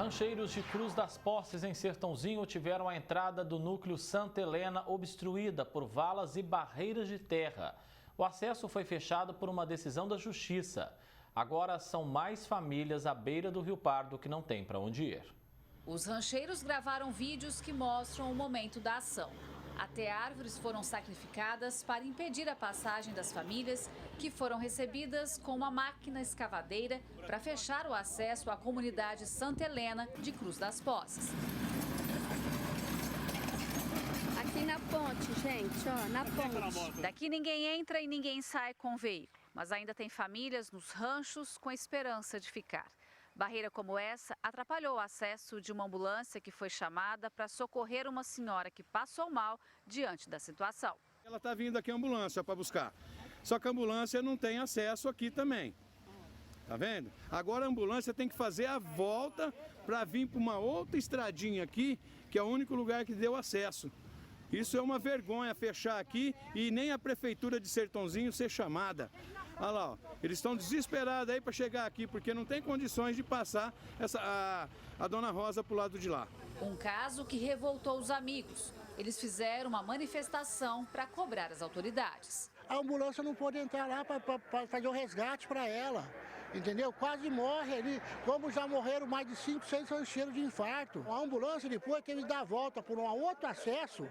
Rancheiros de Cruz das Posses, em Sertãozinho, tiveram a entrada do núcleo Santa Helena obstruída por valas e barreiras de terra. O acesso foi fechado por uma decisão da Justiça. Agora são mais famílias à beira do Rio Pardo que não têm para onde ir. Os rancheiros gravaram vídeos que mostram o momento da ação. Até árvores foram sacrificadas para impedir a passagem das famílias, que foram recebidas com uma máquina escavadeira para fechar o acesso à comunidade Santa Helena de Cruz das Posses. Aqui na ponte, gente, ó, na ponte. Daqui ninguém entra e ninguém sai com o veículo, mas ainda tem famílias nos ranchos com esperança de ficar. Barreira como essa atrapalhou o acesso de uma ambulância que foi chamada para socorrer uma senhora que passou mal diante da situação. Ela está vindo aqui a ambulância para buscar, só que a ambulância não tem acesso aqui também. Tá vendo? Agora a ambulância tem que fazer a volta para vir para uma outra estradinha aqui, que é o único lugar que deu acesso. Isso é uma vergonha, fechar aqui e nem a prefeitura de Sertãozinho ser chamada. Olha lá, ó, eles estão desesperados aí para chegar aqui, porque não tem condições de passar a Dona Rosa para o lado de lá. Um caso que revoltou os amigos. Eles fizeram uma manifestação para cobrar as autoridades. A ambulância não pode entrar lá para fazer o resgate para ela, entendeu? Quase morre ali, como já morreram mais de 5, 6 rancheiros de infarto. A ambulância depois teve que dar a volta por um outro acesso,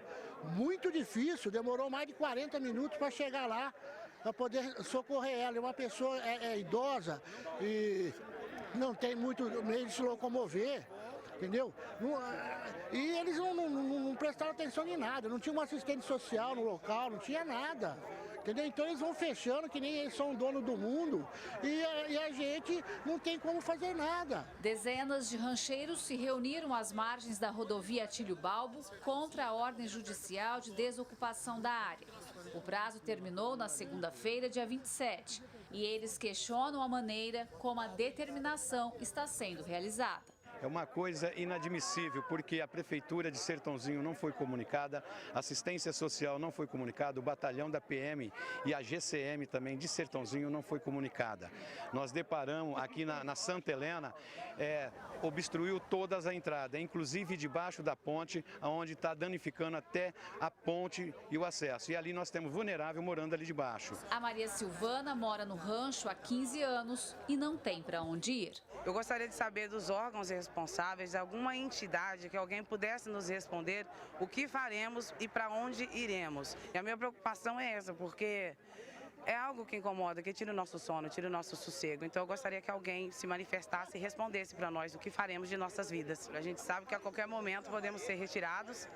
muito difícil, demorou mais de 40 minutos para chegar lá, para poder socorrer ela. Uma pessoa idosa e não tem muito meio de se locomover. Entendeu? E eles não prestaram atenção em nada, não tinha uma assistente social no local, não tinha nada. Entendeu? Então eles vão fechando que nem eles são dono do mundo e a gente não tem como fazer nada. Dezenas de rancheiros se reuniram às margens da rodovia Atílio Balbo contra a ordem judicial de desocupação da área. O prazo terminou na segunda-feira, dia 27, e eles questionam a maneira como a determinação está sendo realizada. É uma coisa inadmissível, porque a Prefeitura de Sertãozinho não foi comunicada, a assistência social não foi comunicada, o batalhão da PM e a GCM também de Sertãozinho não foi comunicada. Nós deparamos aqui na Santa Helena, obstruiu todas as entradas, inclusive debaixo da ponte, onde está danificando até a ponte e o acesso. E ali nós temos vulnerável morando ali debaixo. A Maria Silvana mora no rancho há 15 anos e não tem para onde ir. Eu gostaria de saber dos órgãos responsáveis, alguma entidade que alguém pudesse nos responder o que faremos e para onde iremos. E a minha preocupação é essa, porque é algo que incomoda, que tira o nosso sono, tira o nosso sossego. Então eu gostaria que alguém se manifestasse e respondesse para nós o que faremos de nossas vidas. A gente sabe que a qualquer momento podemos ser retirados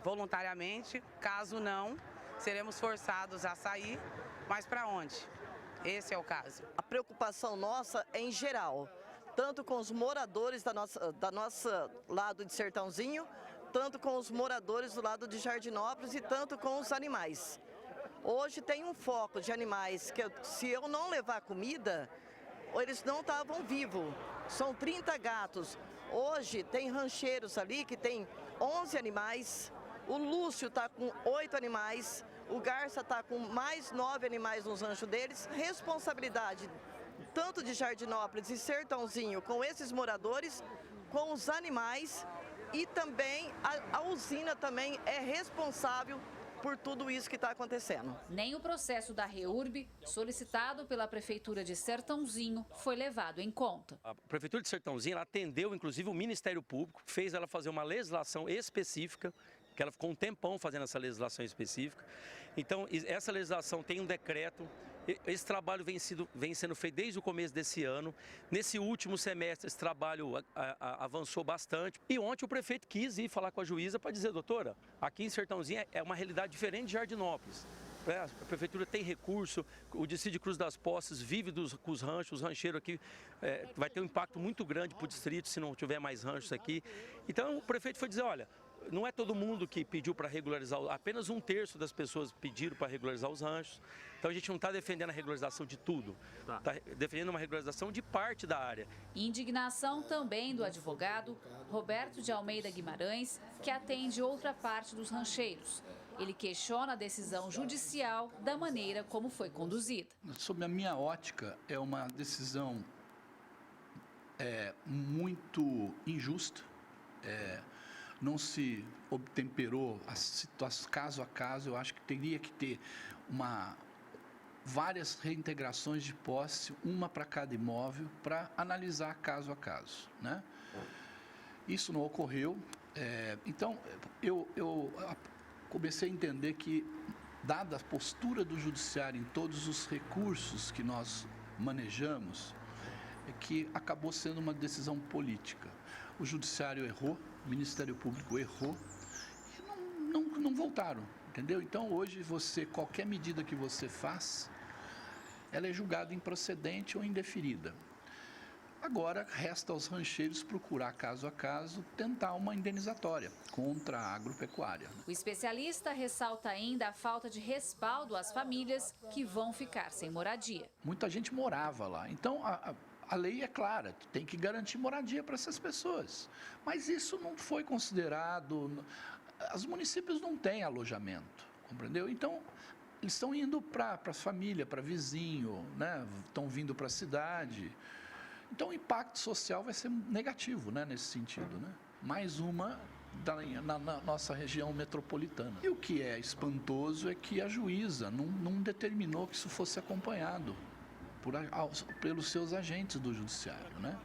voluntariamente, caso não, seremos forçados a sair, mas para onde? Esse é o caso. A preocupação nossa é em geral, tanto com os moradores da nossa lado de Sertãozinho, tanto com os moradores do lado de Jardinópolis e tanto com os animais. Hoje tem um foco de animais que se eu não levar comida, eles não estavam vivos. São 30 gatos. Hoje tem rancheiros ali que tem 11 animais. O Lúcio está com 8 animais, o Garça está com mais 9 animais nos ranchos deles. Responsabilidade tanto de Jardinópolis e Sertãozinho com esses moradores, com os animais e também a usina também é responsável por tudo isso que está acontecendo. Nem o processo da REURB, solicitado pela Prefeitura de Sertãozinho, foi levado em conta. A Prefeitura de Sertãozinho ela atendeu, inclusive, o Ministério Público, fez ela fazer uma legislação específica, que ela ficou um tempão fazendo essa legislação específica. Então, essa legislação tem um decreto, esse trabalho vem sendo feito desde o começo desse ano. Nesse último semestre, esse trabalho avançou bastante. E ontem o prefeito quis ir falar com a juíza para dizer, doutora, aqui em Sertãozinho é uma realidade diferente de Jardinópolis. A prefeitura tem recurso, o distrito de Cruz das Posses vive com os ranchos, os rancheiros aqui vai ter um impacto muito grande para o distrito se não tiver mais ranchos aqui. Então o prefeito foi dizer, olha, não é todo mundo que pediu para regularizar, apenas 1/3 das pessoas pediram para regularizar os ranchos. Então a gente não está defendendo a regularização de tudo, está defendendo uma regularização de parte da área. Indignação também do advogado Roberto de Almeida Guimarães, que atende outra parte dos rancheiros. Ele questiona a decisão judicial da maneira como foi conduzida. Sob a minha ótica, é uma decisão muito injusta, não se obtemperou a situação caso a caso. Eu acho que teria que ter várias reintegrações de posse, uma para cada imóvel, para analisar caso a caso, né? Isso não ocorreu, então eu comecei a entender que, dada a postura do Judiciário em todos os recursos que nós manejamos, que acabou sendo uma decisão política. O Judiciário errou, o Ministério Público errou e não voltaram, entendeu? Então, hoje, qualquer medida que você faz, ela é julgada improcedente ou indeferida. Agora, resta aos rancheiros procurar, caso a caso, tentar uma indenizatória contra a agropecuária. O especialista ressalta ainda a falta de respaldo às famílias que vão ficar sem moradia. Muita gente morava lá, então a lei é clara, tem que garantir moradia para essas pessoas. Mas isso não foi considerado, os municípios não têm alojamento, compreendeu? Então, eles estão indo para a família, para vizinho, né? Estão vindo para a cidade. Então, o impacto social vai ser negativo, né, nesse sentido, né? Mais uma na nossa região metropolitana. E o que é espantoso é que a juíza não determinou que isso fosse acompanhado pelos seus agentes do judiciário, né?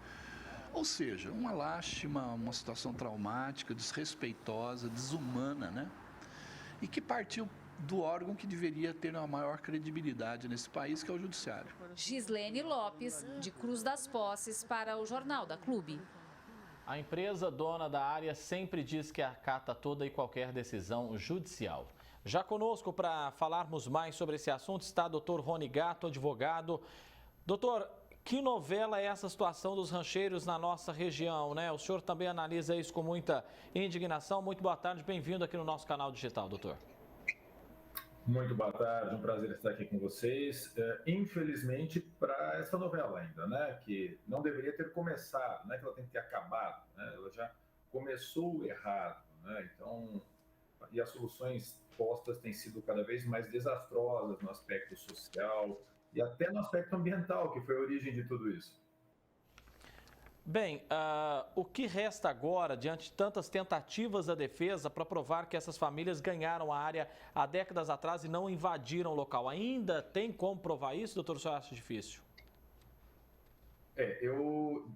Ou seja, uma lástima, uma situação traumática, desrespeitosa, desumana, né? E que partiu do órgão que deveria ter a maior credibilidade nesse país, que é o Judiciário. Gislene Lopes, de Cruz das Posses, para o Jornal da Clube. A empresa dona da área sempre diz que acata toda e qualquer decisão judicial. Já conosco para falarmos mais sobre esse assunto está o Dr. Rony Gatto, advogado. Doutor, que novela é essa situação dos rancheiros na nossa região, né? O senhor também analisa isso com muita indignação. Muito boa tarde, bem-vindo aqui no nosso canal digital, doutor. Muito boa tarde, um prazer estar aqui com vocês. Infelizmente, para essa novela ainda, né, que não deveria ter começado, não é que ela tem que ter acabado, né, ela já começou errado, né, então, e as soluções postas têm sido cada vez mais desastrosas no aspecto social e até no aspecto ambiental, que foi a origem de tudo isso. Bem, o que resta agora, diante de tantas tentativas da defesa para provar que essas famílias ganharam a área há décadas atrás e não invadiram o local? Ainda tem como provar isso, doutor, o senhor acha difícil?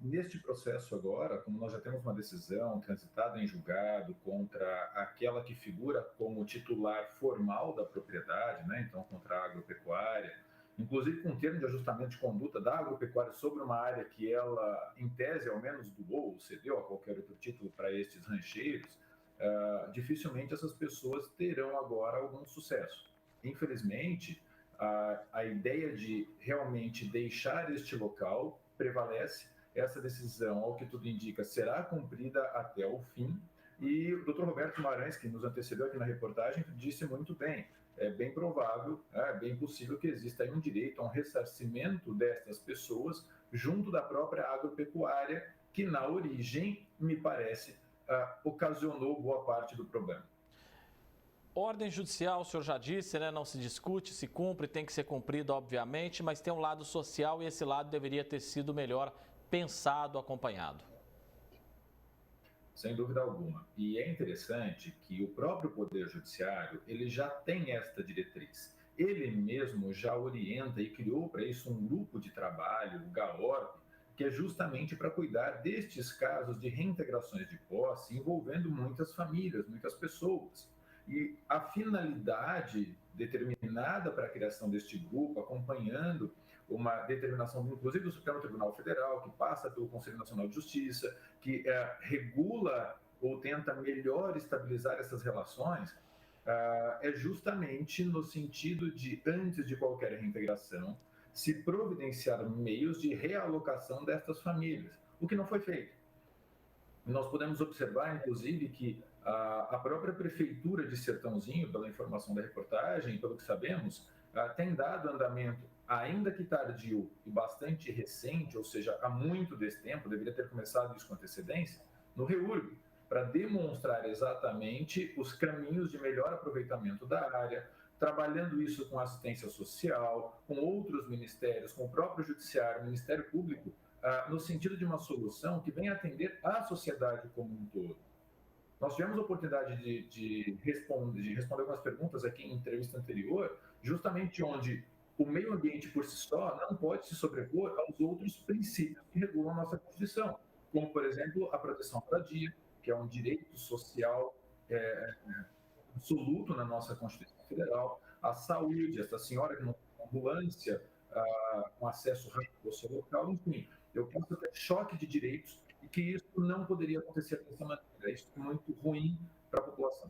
Neste processo agora, como nós já temos uma decisão transitada em julgado contra aquela que figura como titular formal da propriedade, né, então contra a agropecuária, inclusive com um termo de ajustamento de conduta da agropecuária sobre uma área que ela, em tese, ao menos doou ou cedeu a qualquer outro título para estes rancheiros, dificilmente essas pessoas terão agora algum sucesso. Infelizmente, a ideia de realmente deixar este local prevalece. Essa decisão, ao que tudo indica, será cumprida até o fim. E o Dr. Roberto Guimarães, que nos antecedeu aqui na reportagem, disse muito bem. É bem provável, é bem possível que exista aí um direito a um ressarcimento destas pessoas junto da própria agropecuária, que na origem, me parece, ocasionou boa parte do problema. Ordem judicial, o senhor já disse, né? Não se discute, se cumpre, tem que ser cumprido, obviamente, mas tem um lado social e esse lado deveria ter sido melhor pensado, acompanhado. Sem dúvida alguma. E é interessante que o próprio Poder Judiciário, ele já tem esta diretriz. Ele mesmo já orienta e criou para isso um grupo de trabalho, o GAORP, que é justamente para cuidar destes casos de reintegrações de posse envolvendo muitas famílias, muitas pessoas. E a finalidade determinada para a criação deste grupo, acompanhando uma determinação, inclusive do Supremo Tribunal Federal, que passa pelo Conselho Nacional de Justiça, que regula ou tenta melhor estabilizar essas relações, é justamente no sentido de, antes de qualquer reintegração, se providenciar meios de realocação destas famílias, o que não foi feito. Nós podemos observar, inclusive, que a própria Prefeitura de Sertãozinho, pela informação da reportagem, pelo que sabemos, tem dado andamento, ainda que tardio e bastante recente, ou seja, há muito desse tempo, deveria ter começado isso com antecedência, no REURB, para demonstrar exatamente os caminhos de melhor aproveitamento da área, trabalhando isso com assistência social, com outros ministérios, com o próprio Judiciário, Ministério Público, no sentido de uma solução que venha atender a sociedade como um todo. Nós tivemos a oportunidade de responder algumas perguntas aqui em entrevista anterior, justamente onde o meio ambiente por si só não pode se sobrepor aos outros princípios que regulam a nossa Constituição, como, por exemplo, a proteção à moradia, que é um direito social absoluto na nossa Constituição Federal, a saúde, essa senhora que não tem ambulância, com acesso rápido ao seu local, enfim, eu posso ter choque de direitos e que isso não poderia acontecer dessa maneira. Isso é muito ruim para a população.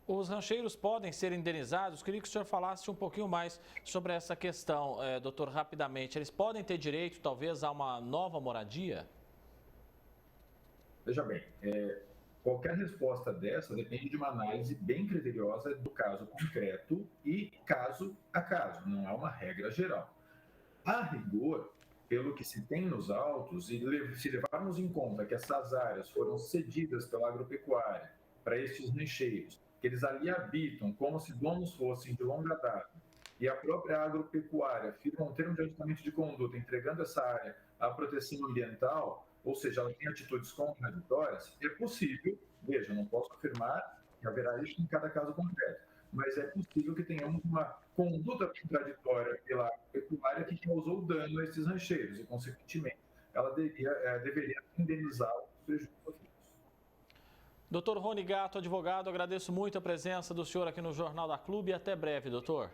Os rancheiros podem ser indenizados? Queria que o senhor falasse um pouquinho mais sobre essa questão, doutor, rapidamente. Eles podem ter direito, talvez, a uma nova moradia? Veja bem, qualquer resposta dessa depende de uma análise bem criteriosa do caso concreto e caso a caso, não é uma regra geral. A rigor, pelo que se tem nos autos, e se levarmos em conta que essas áreas foram cedidas pela agropecuária para estes rancheiros, que eles ali habitam como se donos fossem de longa data, e a própria agropecuária firma um termo de ajustamento de conduta entregando essa área à proteção ambiental, ou seja, ela tem atitudes contraditórias, é possível, veja, não posso afirmar que haverá isso em cada caso concreto, mas é possível que tenhamos uma conduta contraditória pela pecuária que causou dano a esses rancheiros e, consequentemente, ela deveria indenizar os prejuízos sofridos. Doutor Rony Gatto, advogado, agradeço muito a presença do senhor aqui no Jornal da Clube e até breve, doutor.